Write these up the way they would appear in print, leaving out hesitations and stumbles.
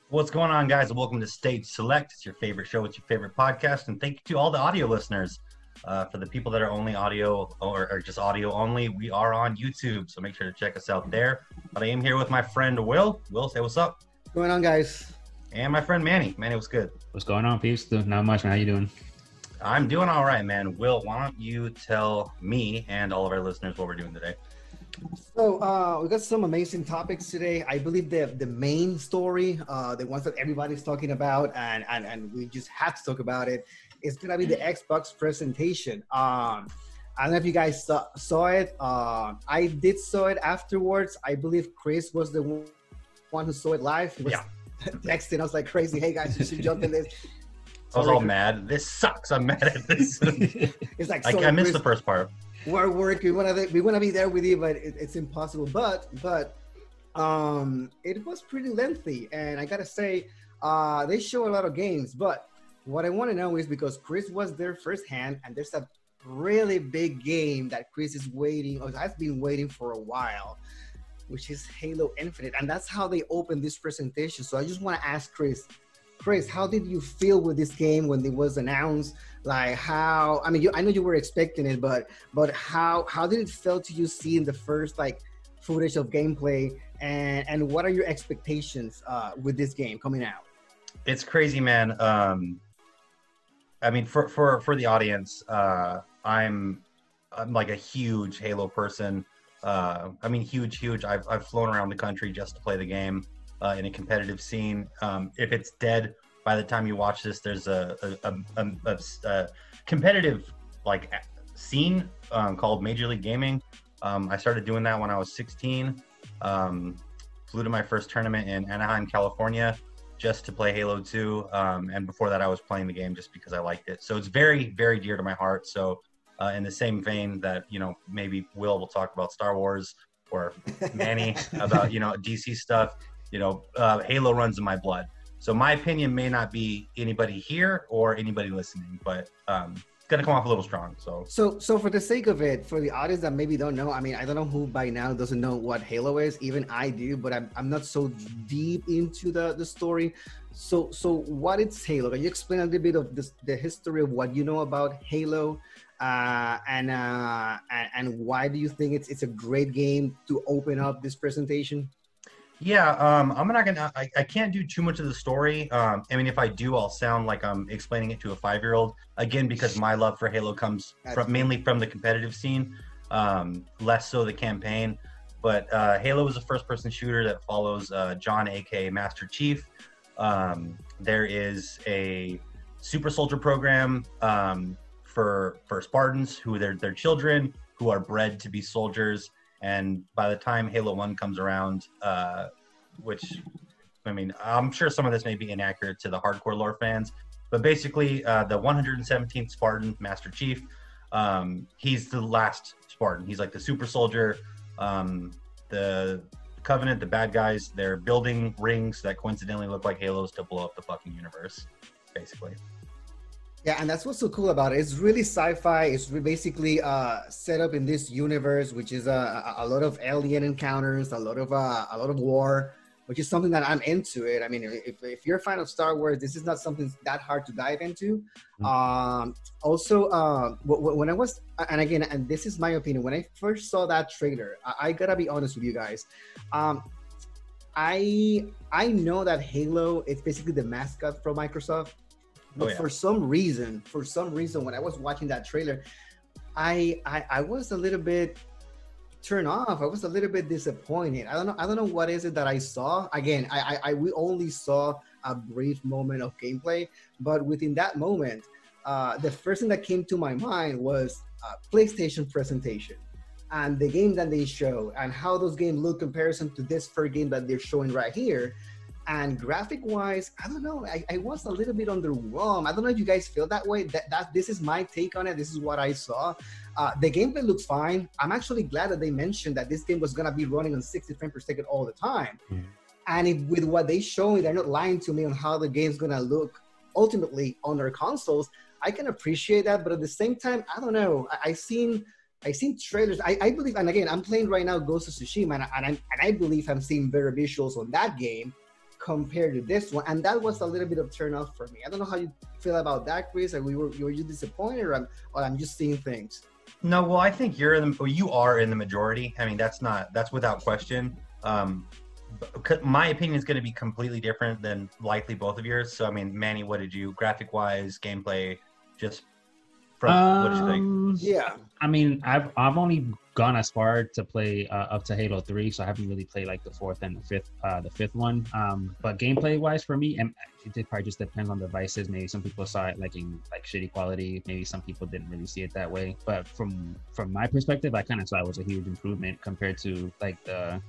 What's going on, guys? And welcome to Stage Select. It's your favorite show. It's your favorite podcast. And thank you to all the audio listeners. For the people that are only audio or just audio only, we are on YouTube. So make sure to check us out there. But I am here with my friend Will. Will, say what's up. What's going on, guys? And my friend Manny. Manny, what's good? What's going on, peeps? Not much, man. How you doing? I'm doing all right, man. Will, why don't you tell me and all of our listeners what we're doing today? So we got some amazing topics today. I believe the main story, the ones that everybody's talking about, and we just have to talk about it, is gonna be the Xbox presentation. I don't know if you guys saw it. I did saw it afterwards. I believe Chris was the one who saw it live. He was texting us like crazy. Hey guys, you should jump in this. I was all mad. This sucks. I'm mad at this. It's like I missed the first part. We're working. We wanna be there with you, but it's impossible. But it was pretty lengthy, and I gotta say, they show a lot of games. But what I want to know is, because Chris was there firsthand, and there's a really big game that Chris is waiting, or has been waiting for a while, which is Halo Infinite, and that's how they opened this presentation. So I just want to ask Chris, how did you feel with this game when it was announced? Like how, I mean, I know you were expecting it, but how did it feel to you seeing the first like footage of gameplay, and what are your expectations with this game coming out? It's crazy, man. I mean, for the audience, I'm like a huge Halo person. I mean, huge. I've flown around the country just to play the game. In a competitive scene. If it's dead by the time you watch this, there's a competitive like scene called Major League Gaming. I started doing that when I was 16. Flew to my first tournament in Anaheim, California, just to play Halo 2. And before that, I was playing the game just because I liked it. So it's very, very dear to my heart. So in the same vein that, you know, maybe will talk about Star Wars, or Manny about, DC stuff. Halo runs in my blood. So my opinion may not be anybody here or anybody listening, but it's gonna come off a little strong. So for the sake of it, for the audience that maybe don't know, I mean, I don't know who by now doesn't know what Halo is. Even I do, but I'm not so deep into the story. So what is Halo? Can you explain a little bit of the history of what you know about Halo, and why do you think it's a great game to open up this presentation? Yeah, I'm not gonna. I can't do too much of the story. I mean, if I do, I'll sound like I'm explaining it to a 5-year-old. Again, because my love for Halo comes mainly from the competitive scene, less so the campaign. But Halo is a first-person shooter that follows John, aka Master Chief. There is a super soldier program for Spartans who their children who are bred to be soldiers. And by the time Halo 1 comes around, which, I mean, I'm sure some of this may be inaccurate to the hardcore lore fans, but basically the 117th Spartan, Master Chief, he's the last Spartan. He's like the super soldier. The Covenant, the bad guys, they're building rings that coincidentally look like halos to blow up the fucking universe, basically. Yeah, and that's what's so cool about it. It's really sci-fi. It's basically set up in this universe, which is a lot of alien encounters, a lot of war, which is something that I'm into. It. I mean, if you're a fan of Star Wars, this is not something that hard to dive into. Also, when I was, and again, and this is my opinion, when I first saw that trailer, I gotta be honest with you guys. I know that Halo is basically the mascot from Microsoft. But for some reason, when I was watching that trailer, I was a little bit turned off. I was a little bit disappointed. I don't know what is it that I saw. Again, we only saw a brief moment of gameplay, but within that moment, the first thing that came to my mind was PlayStation presentation and the game that they show and how those games look comparison to this first game that they're showing right here. And graphic-wise, I don't know. I was a little bit underwhelmed. I don't know if you guys feel that way. This is my take on it. This is what I saw. The gameplay looks fine. I'm actually glad that they mentioned that this game was gonna be running on 60 frames per second all the time. And with what they show me, they're not lying to me on how the game's gonna look ultimately on their consoles. I can appreciate that, but at the same time, I don't know. I seen trailers. I believe, and again, I'm playing right now Ghost of Tsushima, and I believe I'm seeing better visuals on that game compared to this one, and that was a little bit of turn off for me. I don't know how you feel about that, Chris. Like, were you disappointed, or I'm just seeing things? No, well, I think you are in the majority. I mean, that's without question. My opinion is going to be completely different than likely both of yours. So, I mean, Manny, what did you, graphic wise, gameplay, just from what did you think? Yeah, I mean, I've only gone as far to play up to Halo 3, so I haven't really played like the fourth and the fifth one. But gameplay wise, for me, and it probably just depends on devices. Maybe some people saw it like in like shitty quality. Maybe some people didn't really see it that way. But from my perspective, I kind of saw it was a huge improvement compared to like the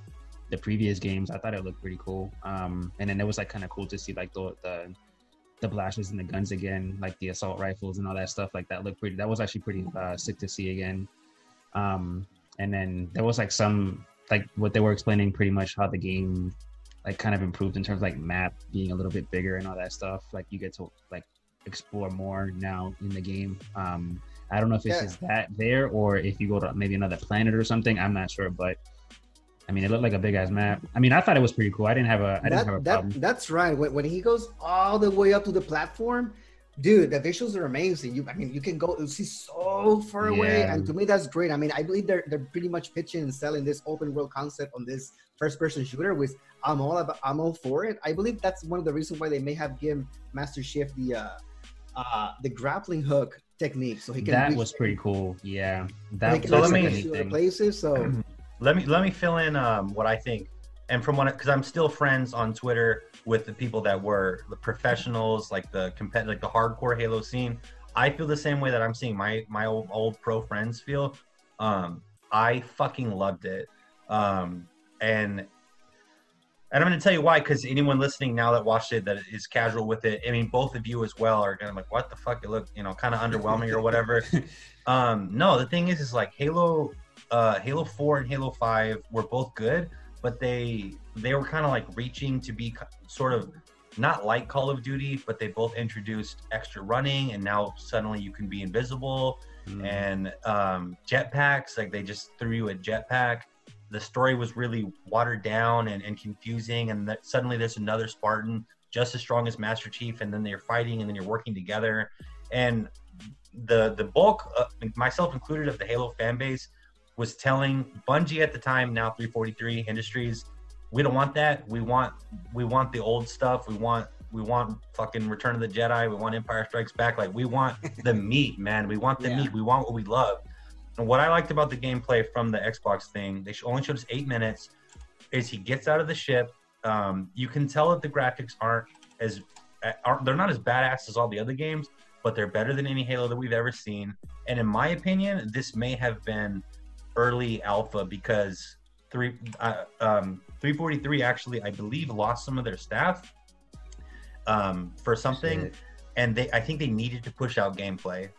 previous games. I thought it looked pretty cool. And then it was like kind of cool to see like the blasters and the guns again, like the assault rifles and all that stuff. Like that looked pretty. That was actually pretty sick to see again. And then there was like some, like what they were explaining, pretty much how the game like kind of improved in terms of like map being a little bit bigger and all that stuff. Like you get to like explore more now in the game. I don't know if it's just that there, or if you go to maybe another planet or something. I'm not sure, but I mean, it looked like a big ass map. I mean, I thought it was pretty cool. I didn't have a problem. That's right. When he goes all the way up to the platform, dude, the visuals are amazing. You can go see so far away, and to me, that's great. I mean, I believe they're pretty much pitching and selling this open world concept on this first person shooter. With I'm all for it. I believe that's one of the reasons why they may have given Master Chief the grappling hook technique, so he can. That was pretty cool. Yeah, that so let me places. So let me fill in what I think. And from what, because I'm still friends on Twitter with the people that were the professionals, like the like the hardcore Halo scene. I feel the same way that I'm seeing my old pro friends feel. I fucking loved it. And I'm going to tell you why, because anyone listening now that watched it that is casual with it, I mean, both of you as well are going to be like, what the fuck? It looked, kind of underwhelming or whatever. No, the thing is like Halo 4 and Halo 5 were both good, but they were kind of like reaching to be sort of not like Call of Duty, but they both introduced extra running, and now suddenly you can be invisible and jetpacks. Like they just threw you a jetpack. The story was really watered down and confusing, and that suddenly there's another Spartan just as strong as Master Chief, and then they're fighting, and then you're working together. And the bulk, myself included, of the Halo fan base was telling Bungie at the time, now 343 Industries, we don't want that. We want the old stuff. We want fucking Return of the Jedi. We want Empire Strikes Back. Like, we want the meat, man. We want the meat. We want what we love. And what I liked about the gameplay from the Xbox thing, they only showed us 8 minutes, is he gets out of the ship. You can tell that the graphics they're not as badass as all the other games, but they're better than any Halo that we've ever seen. And in my opinion, this may have been early alpha, because 343 actually, I believe, lost some of their staff for something. Shit. And I think they needed to push out gameplay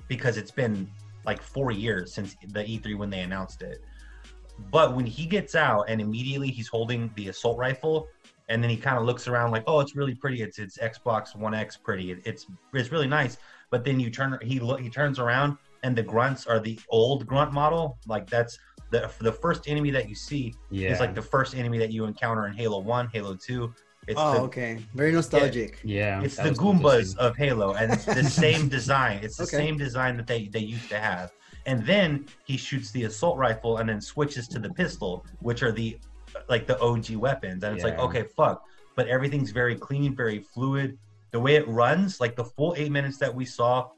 because it's been like 4 years since the E3 when they announced it. But when he gets out and immediately he's holding the assault rifle, and then he kind of looks around like, oh, it's really pretty. It's Xbox One X pretty. It's really nice. But then he turns around, and the grunts are the old grunt model. Like that's the first enemy that you see is like the first enemy that you encounter in Halo 1, Halo 2. It's okay. Very nostalgic. Yeah. It's the Goombas of Halo, and it's the same design. It's the same design that they used to have. And then he shoots the assault rifle and then switches to the pistol, which are the OG weapons. And it's like, okay, fuck. But everything's very clean, very fluid. The way it runs, like the full 8 minutes that we saw,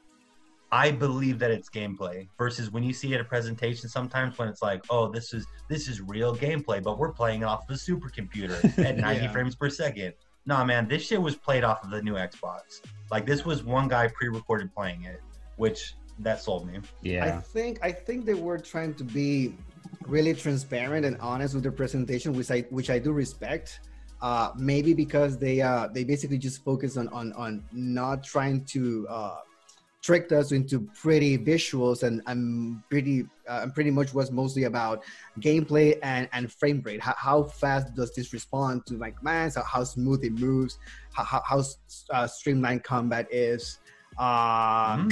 I believe that it's gameplay, versus when you see it at a presentation sometimes when it's like, oh, this is real gameplay, but we're playing off of a supercomputer at 90 frames per second. Nah, man, this shit was played off of the new Xbox. Like, this was one guy pre-recorded playing it, which that sold me. Yeah. I think they were trying to be really transparent and honest with their presentation, which I do respect. Maybe because they basically just focus on not trying to tricked us into pretty visuals and pretty much was mostly about gameplay and frame rate. How fast does this respond to my commands? How smooth it moves? How streamlined combat is? I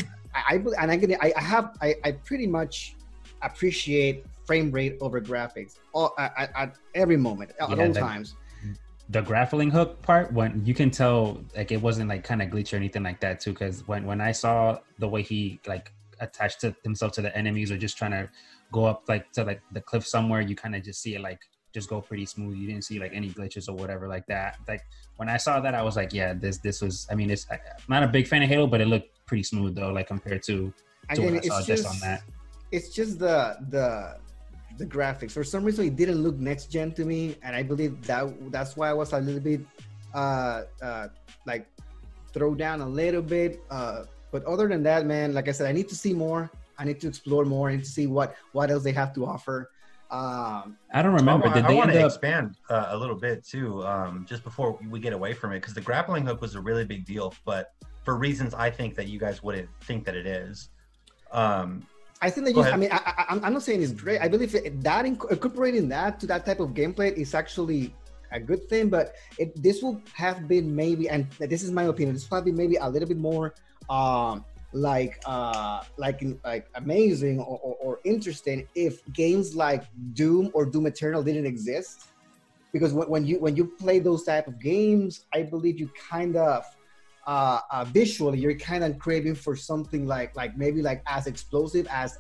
pretty much appreciate frame rate over graphics at every moment, at all times. the grappling hook part, when you can tell like it wasn't like kind of glitch or anything like that too, because when I saw the way he like attached himself to the enemies or just trying to go up like to like the cliff somewhere, you kind of just see it like just go pretty smooth. You didn't see like any glitches or whatever like that. Like when I saw that, I was like, yeah, this was, I mean, I'm not a big fan of Halo, but it looked pretty smooth though, like compared to Again, what I saw just on that. It's just the graphics. For some reason, it didn't look next gen to me, and I believe that's why I was a little bit like throw down a little bit. But other than that, man, like I said, I need to see more. I need to explore more and to see what else they have to offer. I don't remember. I want to expand a little bit too, just before we get away from it, because the grappling hook was a really big deal, but for reasons I think that you guys wouldn't think that it is. I think that I mean, I'm not saying it's great. I believe that incorporating that to that type of gameplay is actually a good thing, but this will have been maybe, and this is my opinion, this will have been maybe a little bit more like amazing or interesting if games like Doom or Doom Eternal didn't exist, because when you play those type of games, I believe you kind of visually you're kind of craving for something like maybe like as explosive as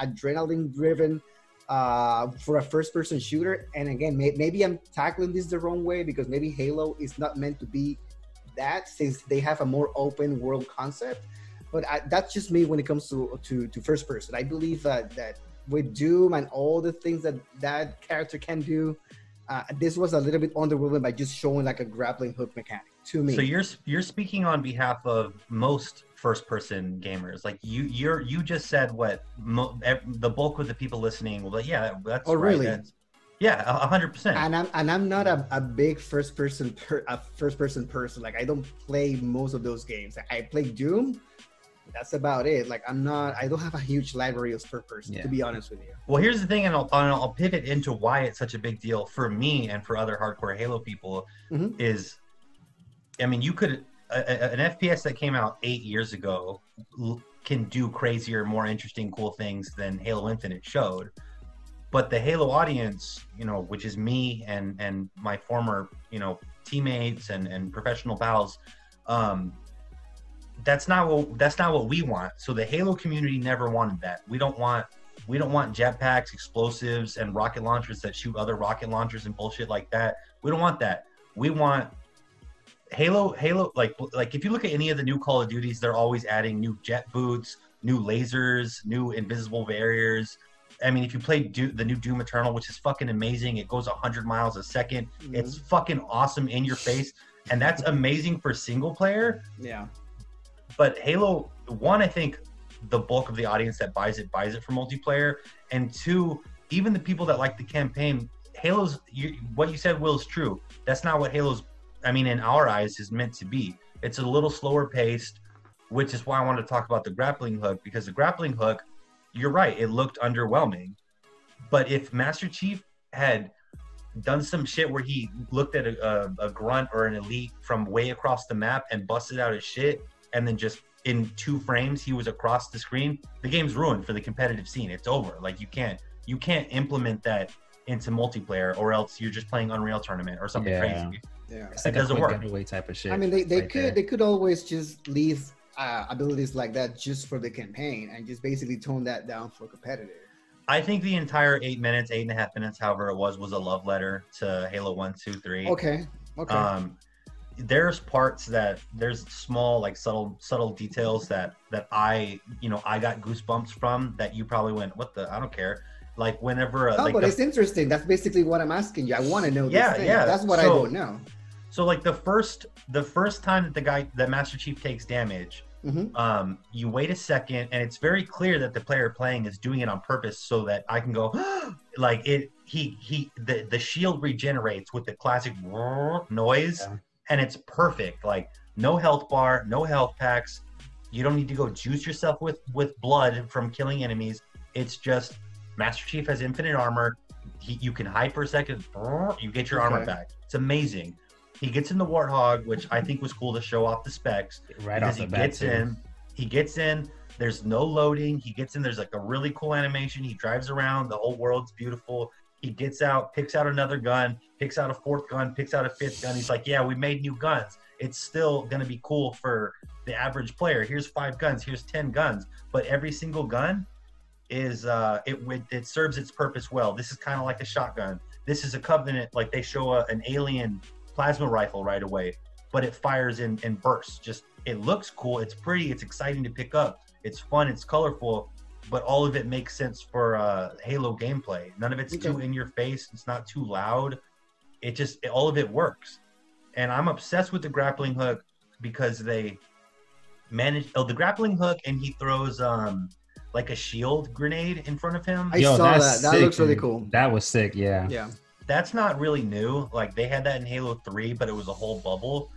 adrenaline driven for a first-person shooter. And again, maybe I'm tackling this the wrong way, because maybe Halo is not meant to be that, since they have a more open world concept. But that's just me when it comes to first person. I believe that with Doom and all the things that character can do, this was a little bit underwhelming by just showing like a grappling hook mechanic to me. So you're speaking on behalf of most first person gamers. Like you just said what the bulk of the people listening will be like, yeah, that's oh, right. Really? Yeah, 100%. And I'm not a big first person person. Like I don't play most of those games. I play Doom. That's about it. Like I don't have a huge library of first person, to be honest with you. Well, here's the thing, and I'll pivot into why it's such a big deal for me and for other hardcore Halo people. Is, I mean, you could an FPS that came out 8 years ago can do crazier, more interesting, cool things than Halo Infinite showed. But the Halo audience, which is me and my former, teammates and professional pals, that's not what we want. So the Halo community never wanted that. We don't want jetpacks, explosives, and rocket launchers that shoot other rocket launchers and bullshit like that. We don't want that. We want Halo, like if you look at any of the new Call of Duties, they're always adding new jet boots, new lasers, new invisible barriers. I mean, if you play the new Doom Eternal, which is fucking amazing, it goes 100 miles a second. It's fucking awesome in your face, and that's amazing for single player. Yeah. But Halo, one, I think the bulk of the audience that buys it for multiplayer, and two, even the people that like the campaign, Halo's, what you said, Will, is true. That's not what Halo's, I mean, in our eyes, is meant to be. It's a little slower paced, which is why I wanted to talk about the grappling hook, because the grappling hook, you're right, it looked underwhelming. But if Master Chief had done some shit where he looked at a grunt or an elite from way across the map and busted out his shit, and then just in 2 frames he was across the screen, the game's ruined for the competitive scene. It's over. Like you can't implement that into multiplayer, or else you're just playing Unreal Tournament or something crazy. Yeah, it's like it doesn't work. Getaway type of shit. I mean, they could always just leave abilities like that just for the campaign and just basically tone that down for competitive. I think the entire 8.5 minutes, however it was a love letter to Halo 1, 2, 3. Okay. There's parts there's small, like subtle details that I got goosebumps from, that you probably went, what the, I don't care. Like whenever but it's interesting. That's basically what I'm asking you. I want to know this thing. That's what I don't know. So like the first time that Master Chief takes damage, you wait a second, and it's very clear that the player playing is doing it on purpose so that I can go like it. The shield regenerates with the classic noise, and it's perfect. Like no health bar, no health packs. You don't need to go juice yourself with blood from killing enemies. It's just Master Chief has infinite armor. You can hide for a second. You get your armor back. It's amazing. He gets in the Warthog, which I think was cool to show off the specs. Right off the bat, he gets in. There's no loading. He gets in. There's like a really cool animation. He drives around. The whole world's beautiful. He gets out, picks out another gun, picks out a fourth gun, picks out a fifth gun. He's like, yeah, we made new guns. It's still going to be cool for the average player. Here's 5 guns. Here's 10 guns. But every single gun is it serves its purpose well. This is kind of like a shotgun. This is a Covenant. Like they show an alien plasma rifle right away, but it fires in bursts. Just it looks cool. It's pretty. It's exciting to pick up. It's fun. It's colorful. But all of it makes sense for Halo gameplay. None of it's too in your face. It's not too loud. All of it works. And I'm obsessed with the grappling hook because they manage the grappling hook, and he throws like a shield grenade in front of him. I saw that. That looks really cool. That was sick. Yeah. Yeah. That's not really new. Like they had that in Halo 3, but it was a whole bubble.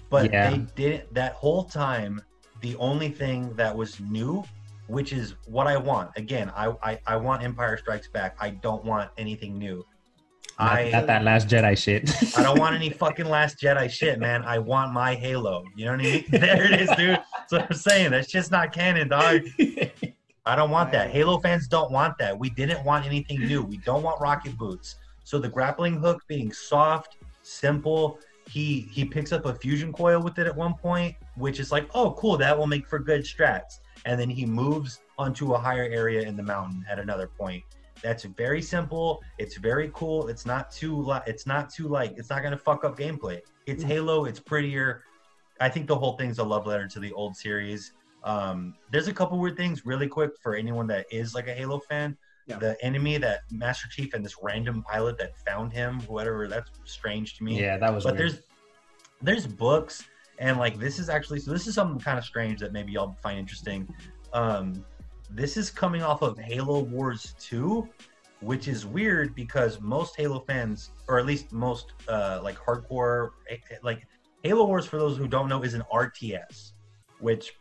But they didn't that whole time. The only thing that was new, which is what I want. Again, I want Empire Strikes Back. I don't want anything new. Not that Last Jedi shit. I don't want any fucking Last Jedi shit, man. I want my Halo. You know what I mean? There it is, dude. That's what I'm saying. That's just not canon, dog. I don't want that. Halo fans don't want that. We didn't want anything new. We don't want rocket boots. So the grappling hook being soft, simple. He picks up a fusion coil with it at one point, which is like, oh, cool. That will make for good strats. And then he moves onto a higher area in the mountain at another point. That's very simple. It's very cool. It's not gonna fuck up gameplay. It's Halo. It's prettier. I think the whole thing's a love letter to the old series. There's a couple weird things really quick for anyone that is like a Halo fan. Yeah. The enemy, that Master Chief, and this random pilot that found him, whatever, that's strange to me. Yeah, that was. But weird. there's books, and like this is something kind of strange that maybe y'all find interesting. This is coming off of Halo Wars 2, which is weird because most Halo fans, or at least most like hardcore, like Halo Wars, for those who don't know, is an RTS, which,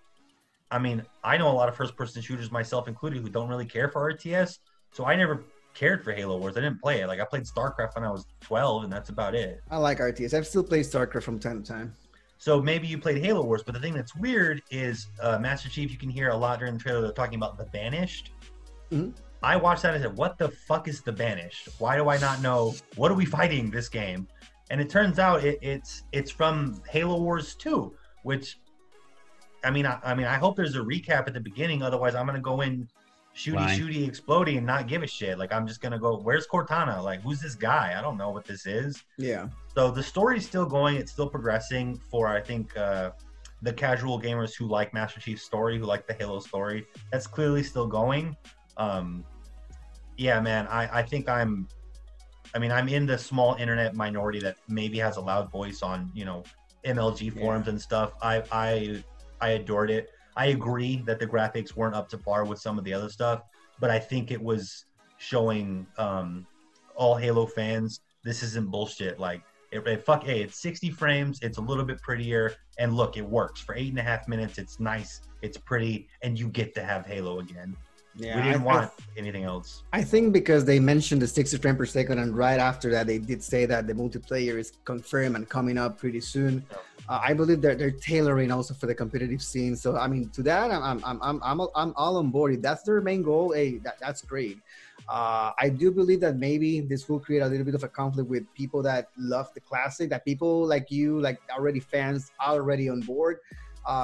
I mean, I know a lot of first-person shooters, myself included, who don't really care for RTS, so I never cared for Halo Wars. I didn't play it. Like, I played StarCraft when I was 12, and that's about it. I like RTS. I've still played StarCraft from time to time. So maybe you played Halo Wars, but the thing that's weird is Master Chief, you can hear a lot during the trailer, they're talking about the Banished. Mm-hmm. I watched that and said, what the fuck is the Banished? Why do I not know? What are we fighting this game? And it turns out it's from Halo Wars 2, which, I mean, I hope there's a recap at the beginning. Otherwise, I'm going to go in shooty, exploding, and not give a shit. Like, I'm just going to go, where's Cortana? Like, who's this guy? I don't know what this is. Yeah. So the story's still going. It's still progressing for, I think, the casual gamers who like Master Chief's story, who like the Halo story. That's clearly still going. Yeah, man, I think I'm in the small internet minority that maybe has a loud voice on, MLG forums and stuff. I adored it. I agree that the graphics weren't up to par with some of the other stuff, but I think it was showing all Halo fans, this isn't bullshit. Like, it's 60 frames, it's a little bit prettier, and look, it works. For 8.5 minutes, it's nice, it's pretty, and you get to have Halo again. Yeah, we didn't want anything else. I think because they mentioned the 60 frames per second, and right after that, they did say that the multiplayer is confirmed and coming up pretty soon. Yeah. I believe they're tailoring also for the competitive scene. So I mean, to that, I'm all on board. If that's their main goal, hey, that's great. I do believe that maybe this will create a little bit of a conflict with people that love the classic, that people like you, like already fans, already on board.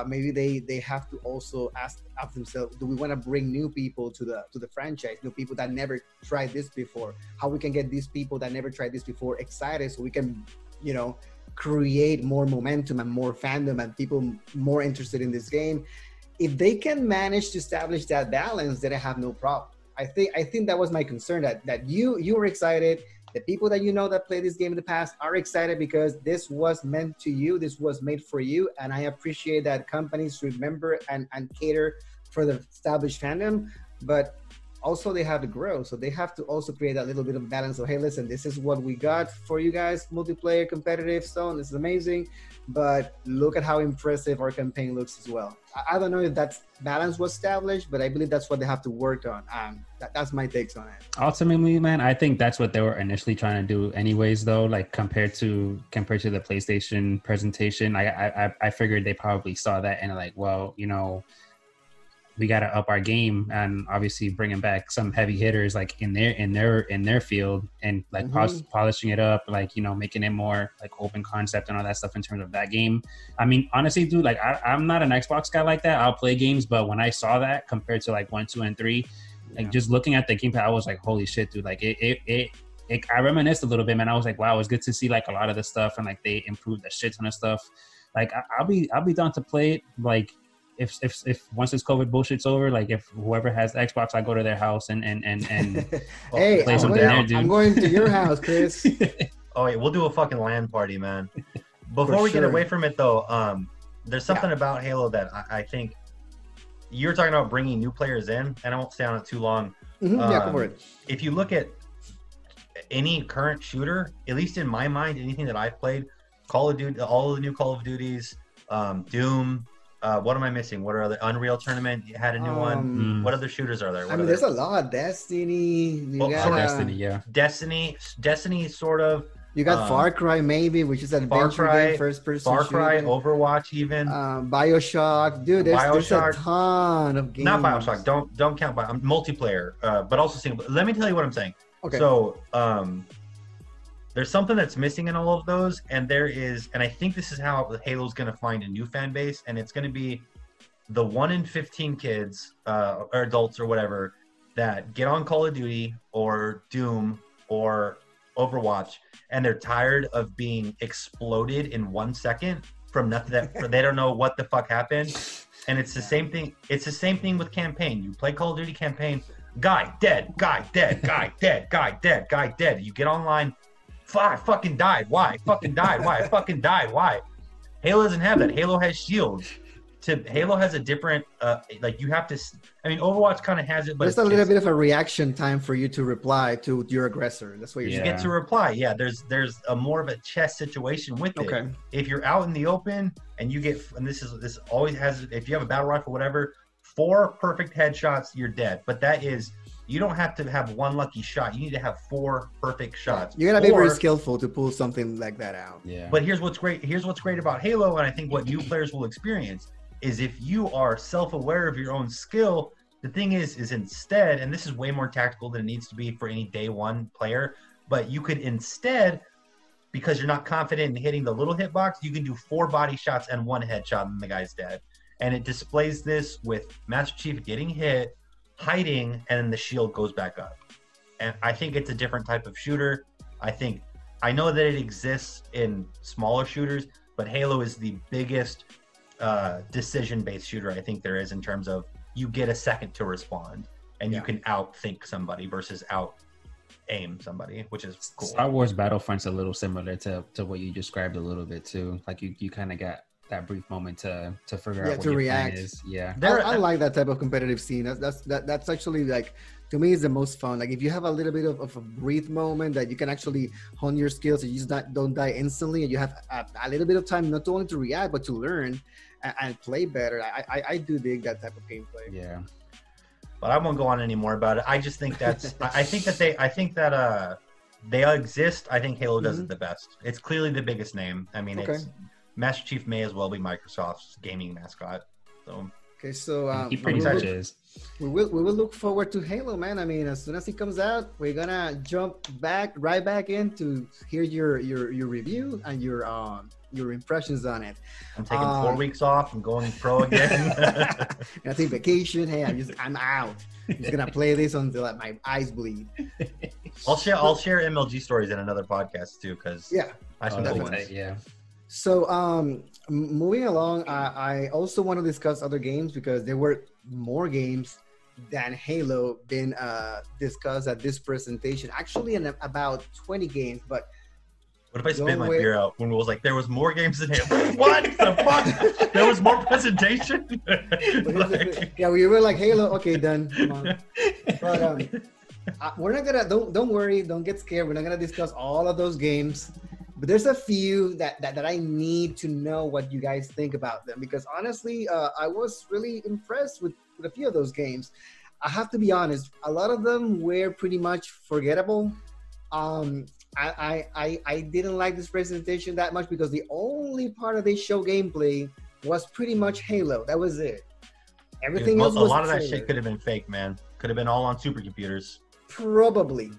Maybe they have to also ask themselves, do we want to bring new people to the franchise, new people that never tried this before? How we can get these people that never tried this before excited so we can, create more momentum and more fandom and people more interested in this game. If they can manage to establish that balance, then I have no problem. I think that was my concern, that you were excited. The people that that play this game in the past are excited because this was meant to you. This was made for you. And I appreciate that companies remember and cater for the established fandom, but also they have to grow. So they have to also create a little bit of balance. So, hey, listen, this is what we got for you guys, multiplayer, competitive, so on. This is amazing. But look at how impressive our campaign looks as well. I don't know if that balance was established, but I believe that's what they have to work on. That's my takes on it. Ultimately, man, I think that's what they were initially trying to do anyways, though, like compared to the PlayStation presentation. I figured they probably saw that and like, well, we got to up our game, and obviously bringing back some heavy hitters like in their field, and like polishing it up, like, you know, making it more like open concept and all that stuff in terms of that game. I mean, honestly, dude, like I'm not an Xbox guy like that. I'll play games, but when I saw that compared to like 1, 2, and 3, like just looking at the gameplay, I was like, holy shit, dude! Like I reminisced a little bit, man. I was like, wow, it's good to see like a lot of the stuff, and like they improved a shit ton of stuff. Like I'll be down to play it. Like if once this COVID bullshit's over, like if whoever has Xbox, I go to their house and hey, play something there, dude. I'm going to your house, Chris. Oh wait, we'll do a fucking LAN party, man. Before we get away from it though, there's something about Halo that I think you're talking about bringing new players in, and I won't stay on it too long. Go for it. If you look at any current shooter, at least in my mind, anything that I've played, Call of Duty, all of the new Call of Duties, Doom. What am I missing? What are other Unreal Tournament had a new one? What other shooters are there? There's a lot. Destiny. Destiny, yeah. Destiny, sort of. You got Far Cry, maybe, which is an adventure game, first-person Far Cry, shooter. Overwatch, even. BioShock, dude. There's a ton of games. Not BioShock. Don't count multiplayer, but also single. Let me tell you what I'm saying. Okay. So, there's something that's missing in all of those, and I think this is how Halo's going to find a new fan base, and it's going to be the 1 in 15 kids or adults or whatever that get on Call of Duty or Doom or Overwatch, and they're tired of being exploded in 1 second from nothing that they don't know what the fuck happened. And it's the same thing. It's the same thing with campaign. You play Call of Duty campaign, guy dead, guy dead, guy dead, guy dead, guy dead. You get online, I fucking died. Why? Fucking died. Why? I fucking died. Why? Halo doesn't have that. Halo has shields. Halo has a different, like you have to, I mean, Overwatch kind of has it, but there's a little bit of a reaction time for you to reply to your aggressor. That's what you get to reply. Yeah, there's a more of a chess situation with it. Okay. If you're out in the open and you get, and this always has, if you have a battle rifle, whatever, 4 perfect headshots, you're dead. But that is, you don't have to have 1 lucky shot. You need to have 4 perfect shots. You gotta be very skillful to pull something like that out. Yeah. But here's what's great. Here's what's great about Halo, and I think what new players will experience is if you are self-aware of your own skill. The thing is instead, and this is way more tactical than it needs to be for any day one player, but you could instead, because you're not confident in hitting the little hitbox, you can do 4 body shots and 1 headshot, and the guy's dead. And it displays this with Master Chief getting hit, hiding, and then the shield goes back up. And I think it's a different type of shooter. I know that it exists in smaller shooters, but Halo is the biggest decision-based shooter I think there is, in terms of you get a second to respond, and you can outthink somebody versus out-aim somebody, which is cool. Star Wars Battlefront's a little similar to what you described a little bit too. Like you kind of got that brief moment to figure out what to your react. plan is. Yeah, I like that type of competitive scene. That's actually, like, to me, is the most fun. Like if you have a little bit of a brief moment that you can actually hone your skills, and you just don't die instantly, and you have a little bit of time not only to react but to learn and play better. I do dig that type of gameplay. Yeah. But I won't go on anymore about it. I just think that's I think that they exist. I think Halo does it the best. It's clearly the biggest name. I mean, it's Master Chief may as well be Microsoft's gaming mascot. So okay, so he pretty much is. We will look forward to Halo, man. I mean, as soon as it comes out, we're gonna jump right back in to hear your review and your impressions on it. I'm taking 4 weeks off and going pro again. I take vacation. Hey, I'm out. I'm just gonna play this until my eyes bleed. I'll share MLG stories in another podcast too, because I have some cool ones. Yeah. So moving along, I also want to discuss other games, because there were more games than Halo been discussed at this presentation. Actually, about 20 games, but what if I spit my beer out when it was like there was more games than Halo? What the fuck? There was more presentation. Yeah, we were like Halo. Okay, done. Come on. But we're not gonna. Don't worry. Don't get scared. We're not gonna discuss all of those games. But there's a few that I need to know what you guys think about them, because honestly, I was really impressed with a few of those games. I have to be honest, a lot of them were pretty much forgettable. I didn't like this presentation that much, because the only part of this show gameplay was pretty much Halo. That was it. Everything else a was lot of that trailer. shit could have been fake, man. Could have been all on supercomputers. Probably,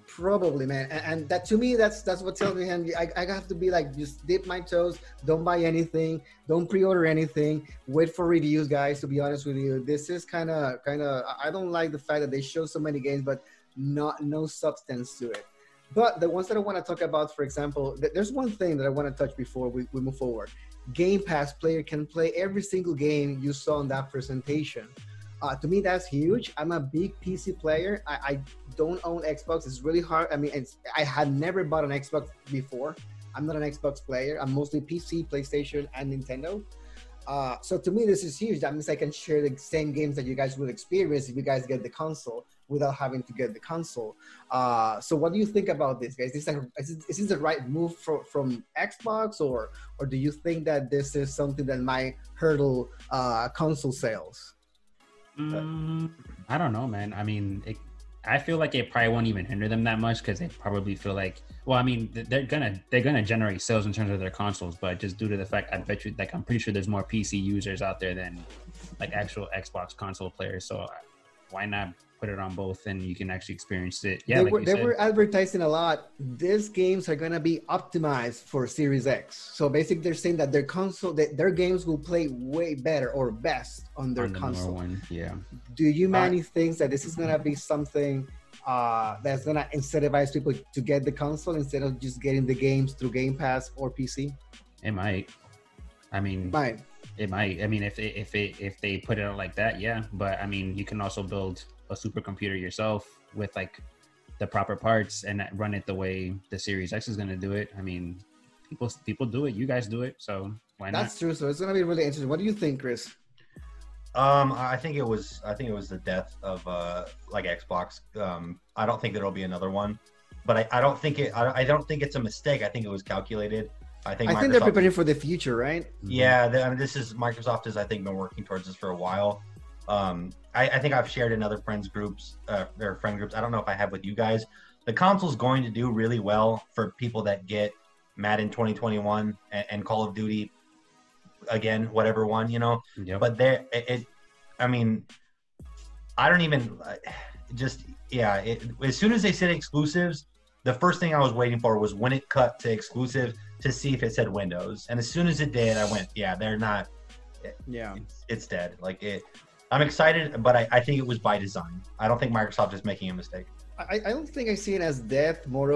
man. And that to me, that's what tells me, Henry, I have to be like, just dip my toes. Don't buy anything. Don't pre-order anything. Wait for reviews, guys. To be honest with you, this is kind of. I don't like the fact that they show so many games, but no substance to it. But the ones that I want to talk about, for example, there's one thing that I want to touch before we move forward. Game Pass player can play every single game you saw in that presentation. To me, that's huge. I'm a big PC player. I don't own Xbox. It's really hard. I mean, I had never bought an Xbox before. I'm not an Xbox player. I'm mostly PC, PlayStation, and Nintendo. So to me, this is huge. That means I can share the same games that you guys will experience if you guys get the console without having to get the console. So what do you think about this, guys? Is this the right move from Xbox, or do you think that this is something that might hurdle console sales? I don't know, man. I mean, I feel like it probably won't even hinder them that much because they probably feel like, well, I mean, they're gonna generate sales in terms of their consoles, but just due to the fact, I bet you, like, I'm pretty sure there's more PC users out there than like actual Xbox console players. So why not put it on both and you can actually experience it? Yeah, they were advertising a lot. These games are gonna be optimized for Series X. So basically, they're saying that their games will play way better or best on their console. One. Yeah. Do you, Manny, think that this is gonna be something that's gonna incentivize people to get the console instead of just getting the games through Game Pass or PC? It might. I mean, it might. I mean, if they put it out like that, yeah. But I mean, you can also build a supercomputer yourself with like the proper parts and run it the way the Series X is going to do it. I mean, people do it. You guys do it. So why not? That's true. So it's going to be really interesting. What do you think, Chris? I think it was the death of like Xbox. I don't think there'll be another one, but I don't think it's a mistake. I think it was calculated. I think they're preparing for the future, right? Yeah, I mean, Microsoft has, I think, been working towards this for a while. I think I've shared in other friend groups. I don't know if I have with you guys. The console's going to do really well for people that get Madden 2021 and Call of Duty again, whatever one, you know. Yep. But I mean, I don't even as soon as they said exclusives, the first thing I was waiting for was when it cut to exclusive to see if it said Windows. And as soon as it did, I went, yeah, they're not. Yeah, it's dead. Like it. I'm excited, but I think it was by design. I don't think Microsoft is making a mistake. I don't think I see it as death, more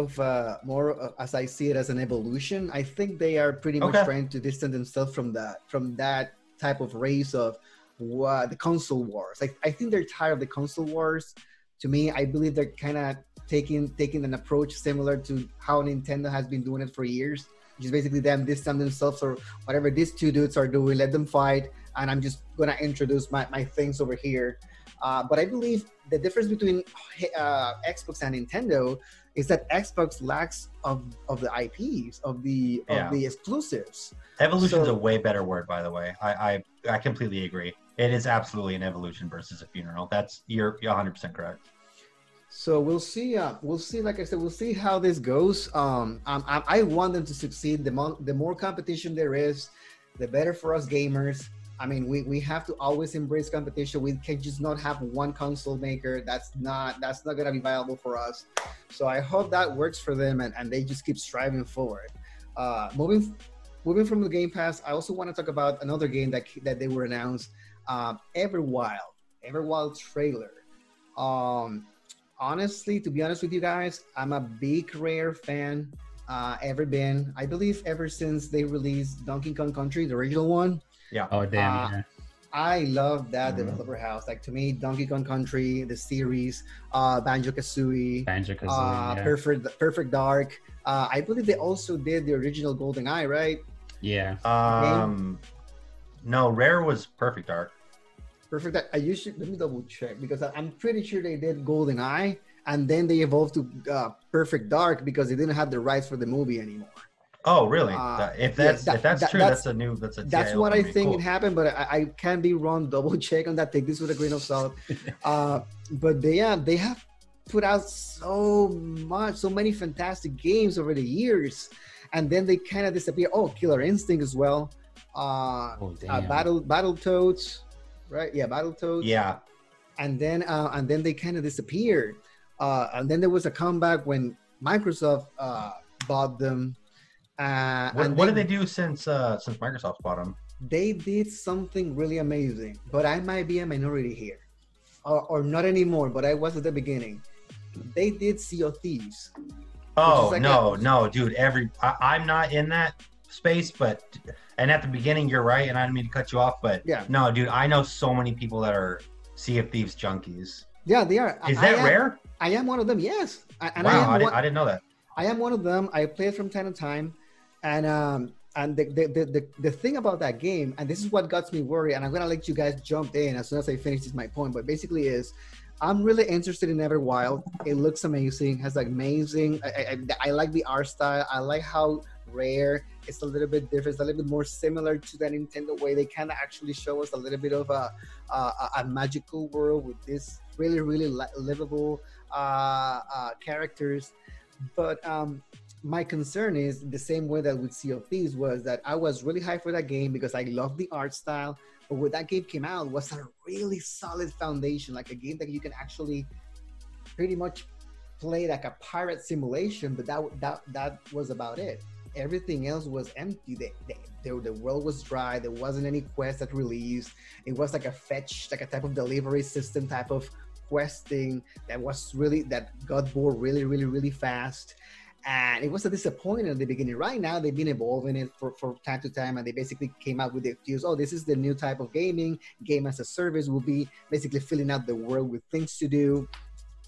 as I see it as an evolution. I think they are pretty much trying to distance themselves from that type of race of the console wars. I think they're tired of the console wars. To me, I believe they're kind of taking an approach similar to how Nintendo has been doing it for years, which is basically them distance themselves or whatever these two dudes are doing, let them fight, and I'm just gonna introduce my things over here. But I believe the difference between Xbox and Nintendo is that Xbox lacks of the IPs, of the exclusives. Evolution's a way better word, by the way. I completely agree. It is absolutely an evolution versus a funeral. You're 100% correct. So we'll see. Like I said, we'll see how this goes. I want them to succeed. The more competition there is, the better for us gamers. I mean, we have to always embrace competition. We can just not have one console maker. That's not gonna be viable for us. So I hope that works for them and they just keep striving forward. Moving from the Game Pass, I also want to talk about another game that they were announced. Everwild trailer. Honestly, to be honest with you guys, I'm a big Rare fan. I believe ever since they released Donkey Kong Country, the original one. Yeah. Oh, damn. Yeah. I love that developer house. Like, to me, Donkey Kong Country, the series, Banjo-Kazooie, yeah. Perfect Dark. I believe they also did the original GoldenEye, right? Yeah. No, Rare was Perfect Dark. Perfect Dark. Let me double check because I'm pretty sure they did GoldenEye and then they evolved to Perfect Dark because they didn't have the rights for the movie anymore. Oh, really? If that's true, that's what I think it happened, but I can be wrong. Double check on that. Take this with a grain of salt. But they have put out so many fantastic games over the years, and then they kind of disappear. Oh, Killer Instinct as well. Battletoads. right? Yeah, Battletoads. Yeah. And then they kind of disappeared. And then there was a comeback when Microsoft bought them. What did they do since Microsoft bought them? They did something really amazing, but I might be a minority here, or not anymore. But I was at the beginning. They did Sea of Thieves. Oh like no, dude! I'm not in that space, and at the beginning, you're right, and I didn't mean to cut you off, but yeah, no, dude, I know so many people that are Sea of Thieves junkies. Yeah, they are. Is that rare? I am one of them. Yes. Wow, I didn't know that. I am one of them. I play it from time to time, and the thing about that game, and this is what got me worried, and I'm gonna let you guys jump in as soon as I finish this my point, but basically is I'm really interested in Everwild. It looks amazing, has like amazing I like the art style. I like how Rare, it's a little bit different, it's a little bit more similar to the Nintendo way. They kind of actually show us a little bit of a magical world with this really livable characters. But my concern is the same way that with Sea of Thieves was that I was really hyped for that game because I love the art style. But when that game came out, it was a really solid foundation, like a game that you can actually pretty much play like a pirate simulation. But that was about it. Everything else was empty. The world was dry. There wasn't any quest that released. It was like a fetch, like a type of delivery system type of questing that got bored really fast. And it was a disappointment at the beginning. Right now, they've been evolving it for time to time, and they basically came out with the excuse, oh, this is the new type of gaming. Game as a service will be basically filling out the world with things to do.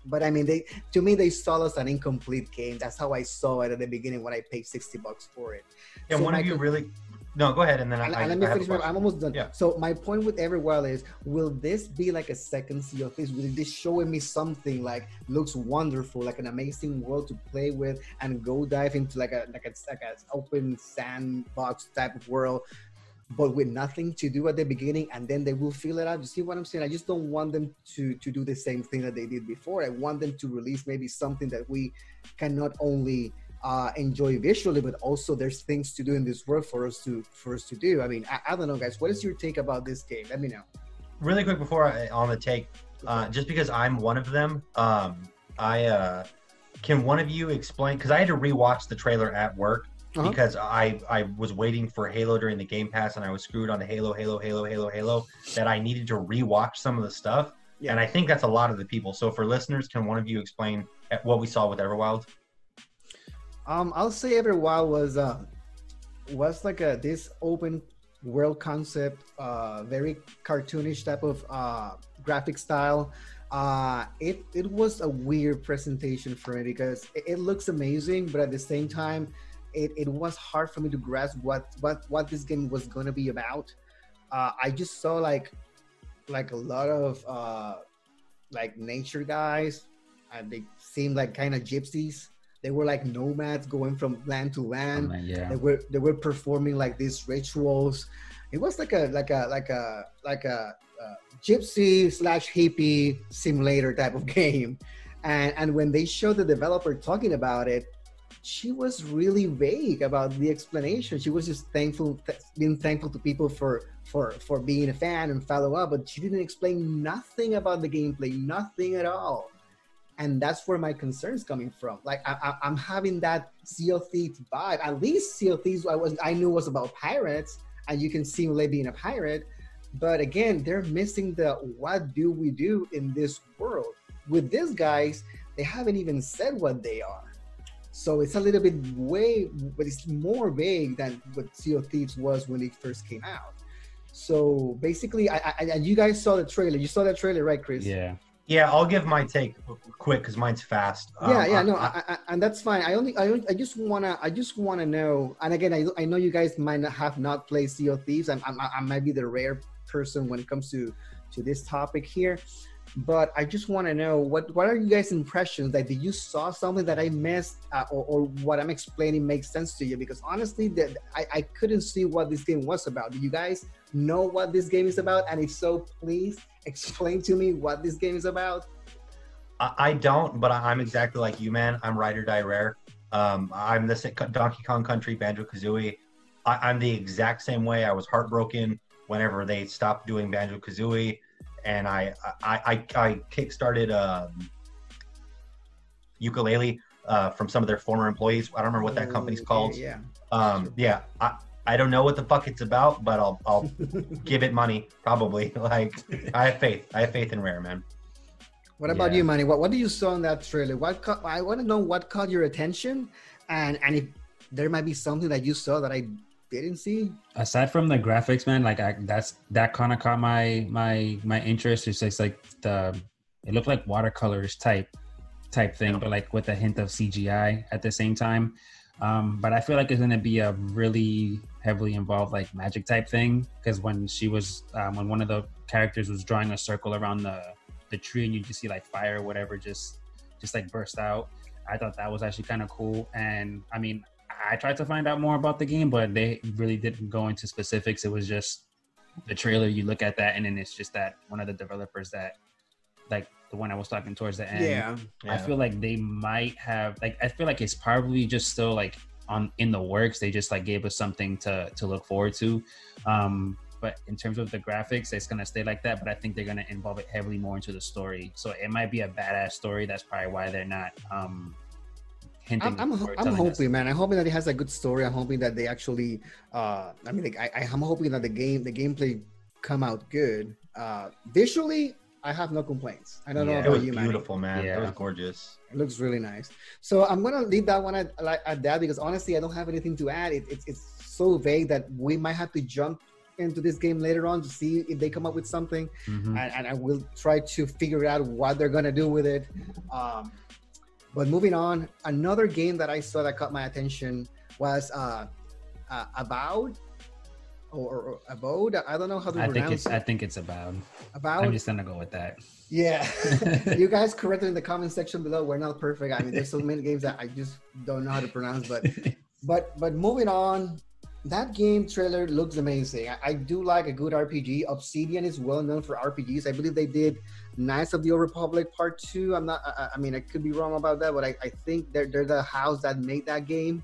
But I mean, to me, they saw us an incomplete game. That's how I saw it at the beginning when I paid $60 for it. And so one of you really... No, go ahead, and then let me finish. I'm almost done. Yeah. So my point with Everwild is, will this be like a second Sea of Thieves? Will this showing me something like looks wonderful, like an amazing world to play with and go dive into like a open sandbox type of world, but with nothing to do at the beginning, and then they will fill it out? You see what I'm saying? I just don't want them to do the same thing that they did before. I want them to release maybe something that we can not only enjoy visually, but also there's things to do in this world for us to do. I mean, I don't know, guys. What is your take about this game? Let me know. Really quick before on the take, just because I'm one of them, can one of you explain? Because I had to rewatch the trailer at work because I was waiting for Halo during the Game Pass, and I was screwed on the Halo. That I needed to rewatch some of the stuff, and I think that's a lot of the people. So for listeners, can one of you explain what we saw with Everwild? I'll say Everwild was like this open world concept, very cartoonish type of graphic style. It was a weird presentation for me because it looks amazing, but at the same time, it was hard for me to grasp what this game was going to be about. I just saw like a lot of like nature guys, and they seemed like kind of gypsies. They were like nomads going from land to land. Oh, man, yeah. They were performing like these rituals. It was like a gypsy / hippie simulator type of game. And when they showed the developer talking about it, she was really vague about the explanation. She was just being thankful to people for being a fan and follow up, but she didn't explain nothing about the gameplay, nothing at all. And that's where my concern's coming from. Like I'm having that Sea of Thieves vibe. At least Sea of Thieves I knew was about pirates, and you can simulate being a pirate. But again, they're missing the what do we do in this world. With these guys, they haven't even said what they are. So it's a little bit but it's more vague than what Sea of Thieves was when it first came out. So basically, and you guys saw the trailer. You saw that trailer, right, Chris? Yeah. Yeah, I'll give my take quick because mine's fast. And that's fine. I just wanna know. And again, I know you guys might not have not played Sea of Thieves. I might be the rare person when it comes to this topic here, but I just want to know what are you guys' impressions? Like, did you saw something that I missed, or what I'm explaining makes sense to you? Because honestly, I couldn't see what this game was about. Do you guys know what this game is about? And if so, please explain to me what this game is about. I don't, but I'm exactly like you, man. I'm ride or die rare. I'm the Donkey Kong Country, Banjo-Kazooie. I'm the exact same way. I was heartbroken whenever they stopped doing Banjo-Kazooie, and I kickstarted Yooka-Laylee from some of their former employees. I don't remember what that company's called. Yeah. I don't know what the fuck it's about, but I'll give it money probably. Like, I have faith in Rare, man. What about you, Manny? What do you saw in that trailer? I want to know what caught your attention, and if there might be something that you saw that I didn't see. Aside from the graphics, man, like that kind of caught my interest. It's just like it looked like watercolors type thing, but like with a hint of CGI at the same time. But I feel like it's gonna be a really heavily involved like magic type thing, because when she was when one of the characters was drawing a circle around the tree and you just see like fire or whatever just like burst out. I thought that was actually kind of cool. And I mean, I tried to find out more about the game, but they really didn't go into specifics. It was just the trailer. You look at that and then it's just that one of the developers that, like the one I was talking towards the end. Yeah. I feel like they might have, like, I feel like it's probably just still like in the works. They just like gave us something to look forward to. But in terms of the graphics, it's gonna stay like that. But I think they're gonna involve it heavily more into the story. So it might be a badass story. That's probably why they're not hinting. I'm hoping, man. I'm hoping that it has a good story. I'm hoping that they actually. I'm hoping that the gameplay come out good. Visually, I have no complaints. I don't know about you, man. It was beautiful, man. Yeah. It was gorgeous. It looks really nice. So I'm gonna leave that one at that, because honestly, I don't have anything to add. It's so vague that we might have to jump into this game later on to see if they come up with something, and I will try to figure out what they're gonna do with it. But moving on, another game that I saw that caught my attention was Avowed. Or Abode, I don't know how to pronounce it. I think it's About. I'm just gonna go with that. Yeah. You guys correct it in the comment section below. We're not perfect. I mean, there's so many games that I just don't know how to pronounce, but moving on, that game trailer looks amazing. I do like a good RPG. Obsidian is well known for RPGs. I believe they did Knights of the Old Republic Part 2. I mean, I could be wrong about that, but I think they're the house that made that game.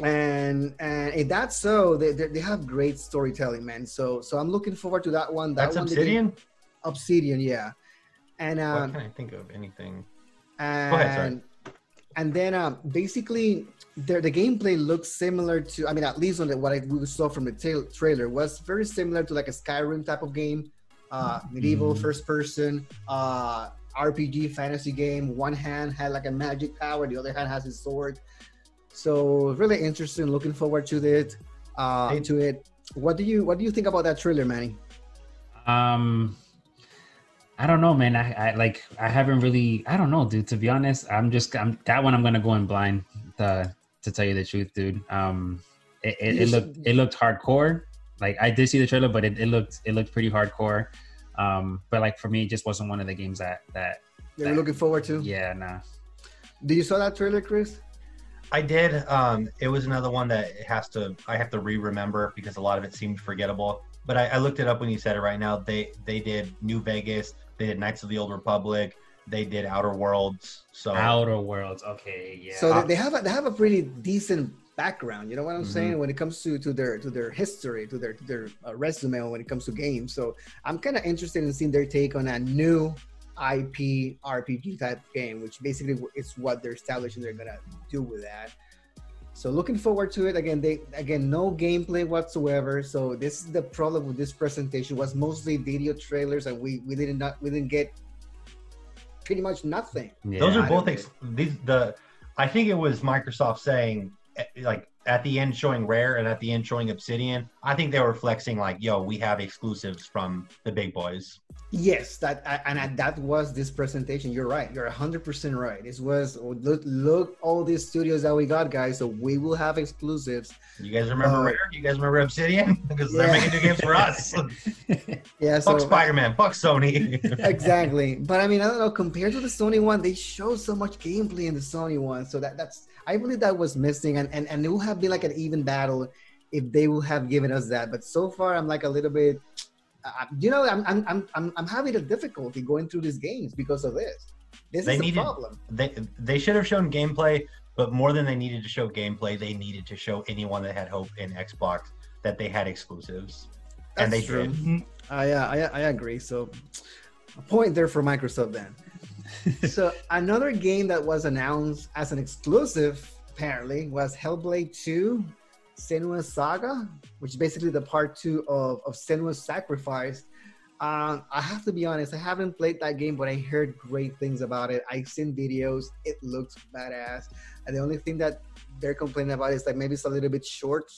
And if that's so, they have great storytelling, man. So I'm looking forward to that one. That's Obsidian? Obsidian, yeah. And what can I think of anything? And, go ahead, sorry. And then basically the gameplay looks similar to, I mean, at least on what we saw from the trailer, was very similar to like a Skyrim type of game, medieval first person, RPG fantasy game. One hand had like a magic power, the other hand has his sword. So really interesting. Looking forward to it. What do you think about that trailer, Manny? I don't know, man. I haven't really. I don't know, dude. To be honest, I'm that one. I'm gonna go in blind. To tell you the truth, dude. It looked hardcore. Like I did see the trailer, but it looked pretty hardcore. But like for me, it just wasn't one of the games that you're looking forward to. Yeah, nah. Do you saw that trailer, Chris? I did. It was another one that I have to re-remember because a lot of it seemed forgettable. But I looked it up when you said it right now. They did New Vegas. They did Knights of the Old Republic. They did Outer Worlds. So Outer Worlds, okay, yeah. So they have a pretty decent background. You know what I'm saying? When it comes to their history, to their resume when it comes to games. So I'm kind of interested in seeing their take on a new IP RPG type game, which basically is what they're establishing they're gonna do with that. So looking forward to it. Again, no gameplay whatsoever. So this is the problem with this presentation, was mostly video trailers, and we didn't get pretty much nothing. Yeah, those are both I think it was Microsoft saying, like, at the end showing Rare and at the end showing Obsidian. I think they were flexing like, yo, we have exclusives from the big boys. Yes, that was this presentation. You're right. You're 100% right. This was, look all these studios that we got, guys. So we will have exclusives. You guys remember Rare? You guys remember Obsidian? Because they're making new games for us. Yeah. Fuck Spider-Man. Fuck Sony. Exactly. But I mean, I don't know. Compared to the Sony one, they show so much gameplay in the Sony one. So that's, I believe that was missing, and it will have been like an even battle if they will have given us that. But so far, I'm like a little bit, I'm having a difficulty going through these games because of this. This is a problem. They should have shown gameplay, but more than they needed to show gameplay, they needed to show anyone that had hope in Xbox that they had exclusives, That's and they true. did. I agree. So a point there for Microsoft then. So another game that was announced as an exclusive apparently was Hellblade 2 Senua's Saga, which is basically the part 2 of Senua's Sacrifice. I have to be honest, I haven't played that game, but I heard great things about it. I've seen videos. It looks badass. And the only thing that they're complaining about is like maybe it's a little bit short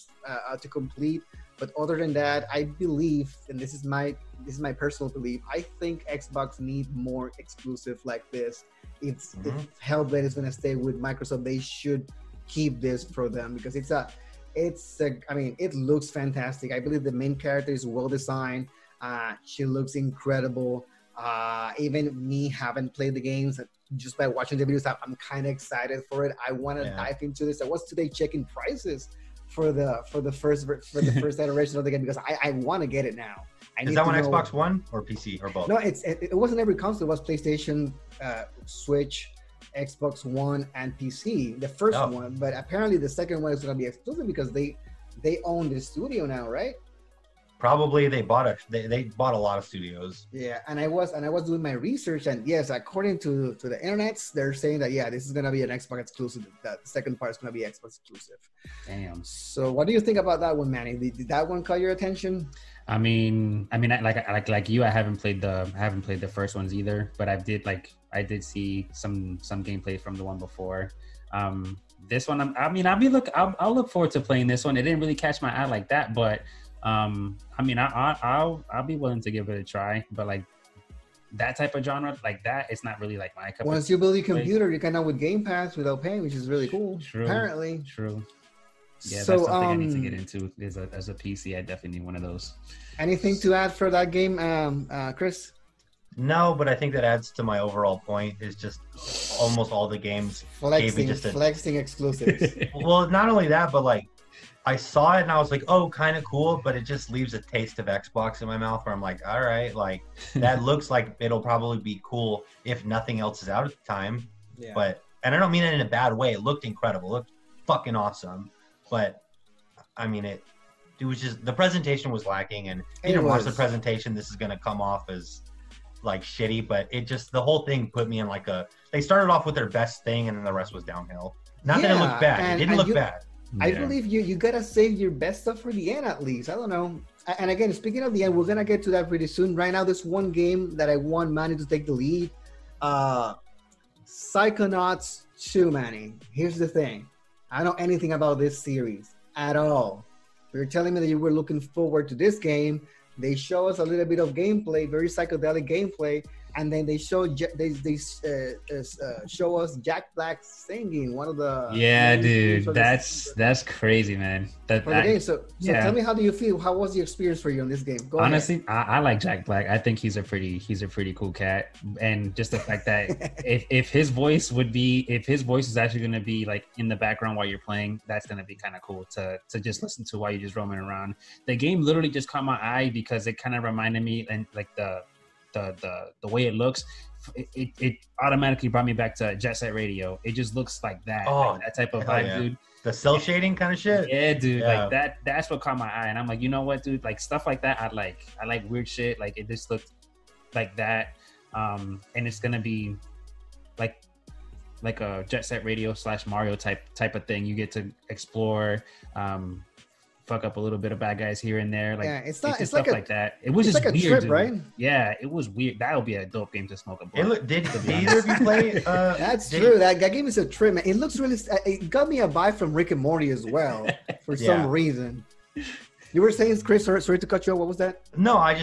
to complete. But other than that, I believe, and this is my personal belief, I think Xbox need more exclusive like this. If Hellblade is going to stay with Microsoft, they should keep this for them because I mean, it looks fantastic. I believe the main character is well designed. She looks incredible. Even me haven't played the games, just by watching the videos, I'm kind of excited for it. I want to dive into this. I was today checking prices for the first iteration of the game because I want to get it now. Is that on Xbox One or PC or both? No, it wasn't every console. It was PlayStation, Switch, Xbox One, and PC. The first one, but apparently the second one is going to be exclusive because they own the studio now, right? Probably they bought a lot of studios. Yeah, and I was doing my research, and yes, according to the internets, they're saying that this is gonna be an Xbox exclusive. That second part is gonna be Xbox exclusive. Damn. So, what do you think about that one, Manny? Did that one caught your attention? I mean, like you, I haven't played the first ones either, but I did see some gameplay from the one before. This one, I'll look forward to playing this one. It didn't really catch my eye like that, but. I mean, I'll be willing to give it a try, but like that type of genre, like that, it's not really like my cup. Once you build your computer, you can now with Game Pass without paying, which is really cool. True. Apparently. True. Yeah, so, that's something I need to get into. As a PC, I definitely need one of those. Anything to add for that game, Chris? No, but I think that adds to my overall point. Is just almost all the games flexing exclusives. Well, not only that, but like. I saw it and I was like, oh, kind of cool, but it just leaves a taste of Xbox in my mouth where I'm like, all right, like that looks like it'll probably be cool if nothing else is out at the time. Yeah. But, and I don't mean it in a bad way. It looked incredible. It looked fucking awesome. But I mean, it was just, the presentation was lacking, and if you didn't watch the presentation, this is going to come off as like shitty, but it just, the whole thing put me in like they started off with their best thing and then the rest was downhill. Not that it looked bad. It didn't look bad. I believe you gotta save your best stuff for the end at least. I don't know. And again, speaking of the end, we're gonna get to that pretty soon. Right now, there's one game that I want Manny to take the lead. Psychonauts 2, Manny. Here's the thing. I don't know anything about this series at all. You're telling me that you were looking forward to this game. They show us a little bit of gameplay, very psychedelic gameplay. And then they show us Jack Black singing one of the dude, that's crazy, man. For the game. So tell me, how do you feel? How was the experience for you on this game? Honestly, I like Jack Black. I think he's a pretty cool cat, and just the fact that if his voice is actually going to be like in the background while you're playing, that's going to be kind of cool to just listen to while you're just roaming around. The game literally just caught my eye because it kind of reminded me, and like the way it looks, it automatically brought me back to Jet Set Radio. It just looks like that, like that type of vibe, dude. The cell shading kind of shit. Yeah, dude. Yeah. Like that's what caught my eye, and I'm like, you know what, dude? Like stuff like that, I like weird shit. Like it just looked like that, and it's gonna be like a Jet Set Radio / Mario type of thing. You get to explore. Fuck up a little bit of bad guys here and there, like it's stuff like that. It was just like weird, a trip, right? Yeah, it was weird. That would be a dope game to smoke a blunt. Did either of you play? That's true. That game is a trip, man. It looks really. It got me a vibe from Rick and Morty as well, for some reason. You were saying, Chris? Sorry to cut you off. What was that? No, I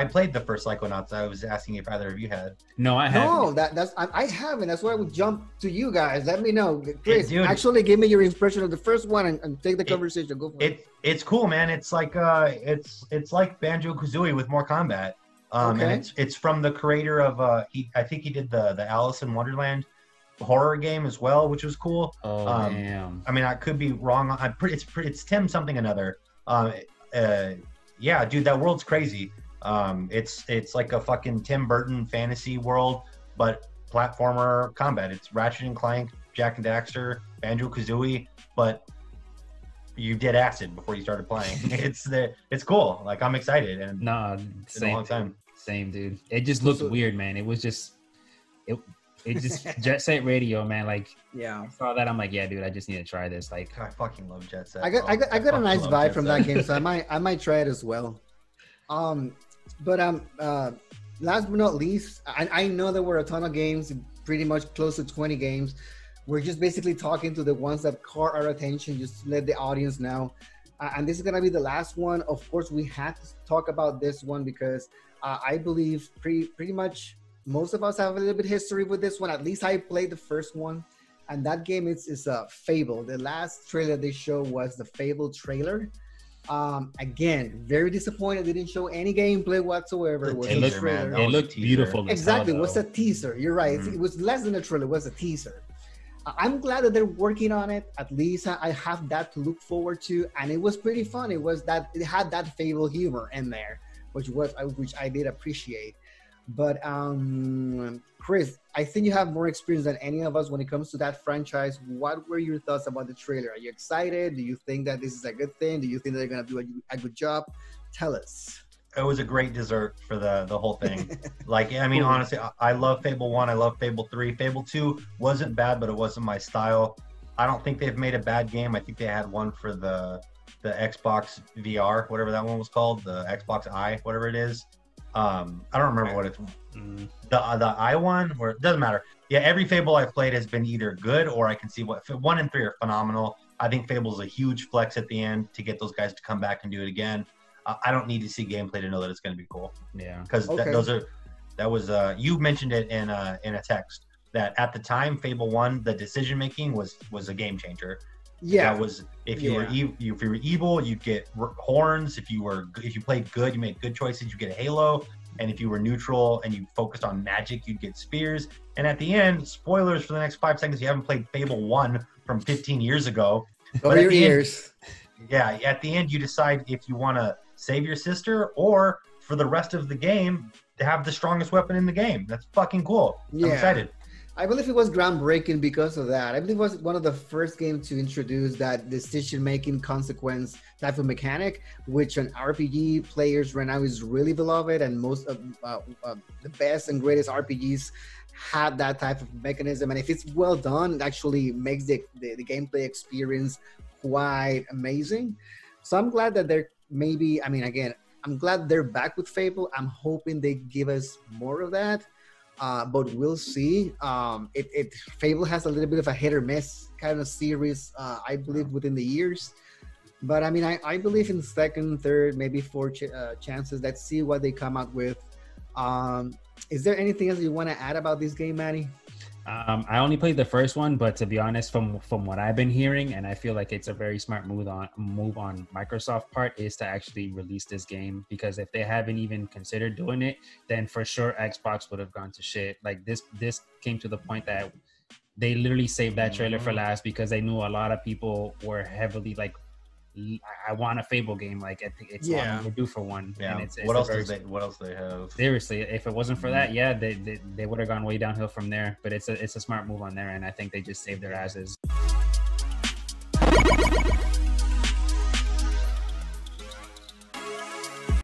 played the first Psychonauts. I was asking if either of you had. No, I haven't. No, I haven't. That's why I would jump to you guys. Let me know, Chris. Actually, give me your impression of the first one and take the conversation. Go for it. It's cool, man. It's like it's like Banjo-Kazooie with more combat. And it's from the creator of I think he did the Alice in Wonderland horror game as well, which was cool. Oh damn. I mean, I could be wrong. It's Tim something another. Yeah, dude, that world's crazy. It's like a fucking Tim Burton fantasy world, but platformer combat. It's Ratchet and Clank, Jak and Daxter, Banjo-Kazooie, but you did acid before you started playing. It's cool. Like, I'm excited, and no, same, a long time. Same, dude. It just looked weird, man. It was just it just Jet Set Radio, man. Like, yeah, I saw that, I'm like, yeah, dude, I just need to try this. Like, I fucking love Jet Set. I got a nice vibe from that game, so I might try it as well. But last but not least, I know there were a ton of games, pretty much close to 20 games. We're just basically talking to the ones that caught our attention, just to let the audience know. And this is going to be the last one. Of course, we had to talk about this one because I believe pretty much most of us have a little bit history with this one. At least I played the first one. And that game is Fable. The last trailer they showed was the Fable trailer. Again, very disappointed. They didn't show any gameplay whatsoever. It looked beautiful. Exactly. It was a teaser. You're right. Mm-hmm. It was less than a trailer. It was a teaser. I'm glad that they're working on it. At least I have that to look forward to, and it was pretty fun. It had that Fable humor in there, which I did appreciate. But Chris, I think you have more experience than any of us when it comes to that franchise. What were your thoughts about the trailer? Are you excited? Do you think that this is a good thing? Do you think they're gonna do a good job? Tell us. It was a great dessert for the whole thing. Like, I mean, honestly, I love Fable 1. I love Fable 3. Fable 2 wasn't bad, but it wasn't my style. I don't think they've made a bad game. I think they had one for the Xbox VR, whatever that one was called, the Xbox Eye, whatever it is. I don't remember what it's the I one, or it doesn't matter. Yeah, every Fable I've played has been either good or I can see 1 and 3 are phenomenal. I think Fable's a huge flex at the end to get those guys to come back and do it again. I don't need to see gameplay to know that it's going to be cool. Yeah, because that was you mentioned it in a text that at the time Fable 1, the decision making was a game changer. Yeah, that was if you were evil, you'd get horns. If you played good, you made good choices, you get a halo. And if you were neutral and you focused on magic, you'd get spears. And at the end, spoilers for the next 5 seconds, you haven't played Fable 1 from 15 years ago. Over your ears. Yeah, at the end, you decide if you want to save your sister or for the rest of the game to have the strongest weapon in the game. That's fucking cool. Yeah. I'm excited. I believe it was groundbreaking because of that. I believe it was one of the first games to introduce that decision-making consequence type of mechanic, which on RPG players right now is really beloved, and most of the best and greatest RPGs have that type of mechanism. And if it's well done, it actually makes the gameplay experience quite amazing. So I'm glad that I'm glad they're back with Fable. I'm hoping they give us more of that. But we'll see. Fable has a little bit of a hit or miss kind of series, I believe, within the years. But I mean, I believe in second, third, maybe fourth chances. Let's see what they come out with. Is there anything else you want to add about this game, Manny? I only played the first one, but to be honest, from what I've been hearing, and I feel like it's a very smart move on Microsoft part, is to actually release this game, because if they haven't even considered doing it, then for sure Xbox would have gone to shit. Like this came to the point that they literally saved that trailer for last because they knew a lot of people were heavily like, I want a Fable game. Like it's all we do for one. Yeah. And it's what else they have? Seriously, if it wasn't for that, yeah, they would have gone way downhill from there. But it's a smart move on there, and I think they just saved their asses.